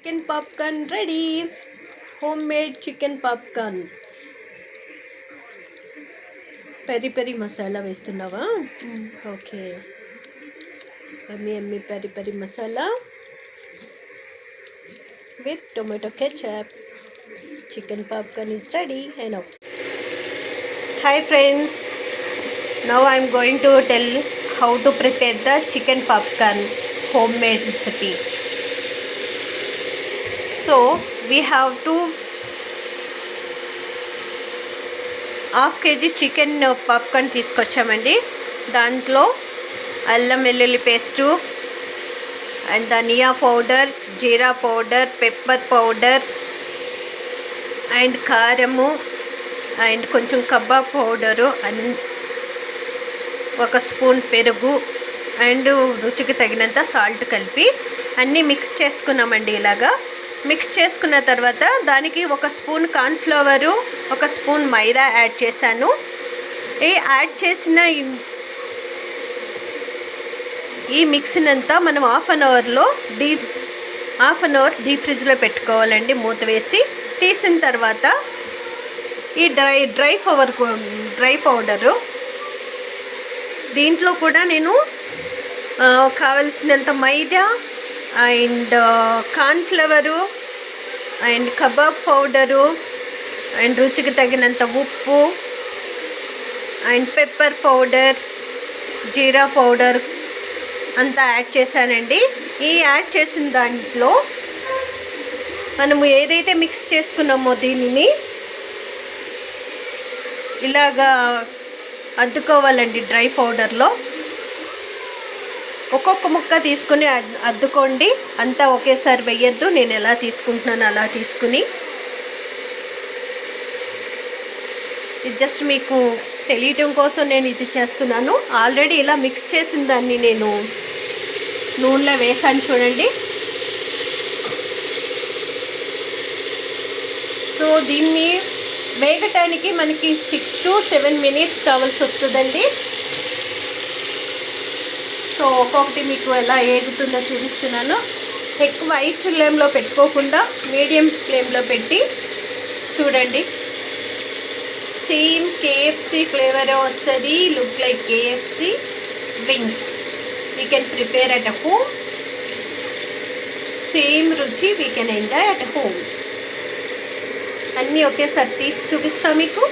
Chicken popcorn ready. Home made chicken popcorn. Peri peri masala వేస్తున్నావా? Okay. ఎమ్మి peri peri masala with tomato ketchup. Chicken popcorn is ready. Enough. Hi friends. Now I am going to tell how to prepare the chicken popcorn homemade recipe. So we have to half KG chicken popcorn తీసుకొచ్చామండి. దాంట్లో అల్లం వెల్లుల్లి paste and ధనియా powder, జీరా powder, pepper powder and కారము and కొంచెం kebab powder and ఒక spoon పెరుగు అండ్ రుచికి తగినంత సాల్ట్ కలిపి అన్నీ మిక్స్ చేసుకున్నామండి. ఇలాగా మిక్స్ చేసుకున్న తర్వాత దానికి ఒక స్పూన్ కార్న్ఫ్లవరు, ఒక స్పూన్ మైదా యాడ్ చేశాను. యాడ్ చేసిన ఈ మిక్స్ని అంతా మనం హాఫ్ అన్ అవర్ డీప్ ఫ్రిడ్జ్లో పెట్టుకోవాలండి మూత వేసి. తీసిన తర్వాత ఈ డ్రై పౌడరు దీంట్లో కూడా నేను కావలసినంత మైదా and cornflour and kebab powder and రుచికి తగినంత ఉప్పు అండ్ పెప్పర్ పౌడర్, జీరా పౌడర్ అంతా యాడ్ చేశానండి. ఈ యాడ్ చేసిన దాంట్లో మనము ఏదైతే మిక్స్ చేసుకున్నామో దీనిని ఇలాగా అద్దుకోవాలండి. డ్రై పౌడర్లో ఒక్కొక్క ముక్క తీసుకుని అద్దుకోండి. అంతా ఒకేసారి వేయద్దు. నేను ఎలా తీసుకుంటున్నాను అలా తీసుకుని, ఇది జస్ట్ మీకు తెలియటం కోసం నేను ఇది చేస్తున్నాను. ఆల్రెడీ ఇలా మిక్స్ చేసిన దాన్ని నేను నూనెలో వేసాను చూడండి. సో దీన్ని వేగటానికి మనకి 6 to 7 minutes కావాల్సి వస్తుందండి. సో ఒక్కొక్కటి మీకు ఎలా ఏగుతుందో చూపిస్తున్నాను. ఎక్కువ హై ఫ్లేమ్లో పెట్టుకోకుండా మీడియం ఫ్లేమ్లో పెట్టి చూడండి. సేమ్ కేఎఫ్సి ఫ్లేవర్ వస్తుంది. Look like KFC wings. We can prepare at home. Same రుచి we can enjoy at home. అన్నీ ఒకేసారి తీసి చూపిస్తాను మీకు.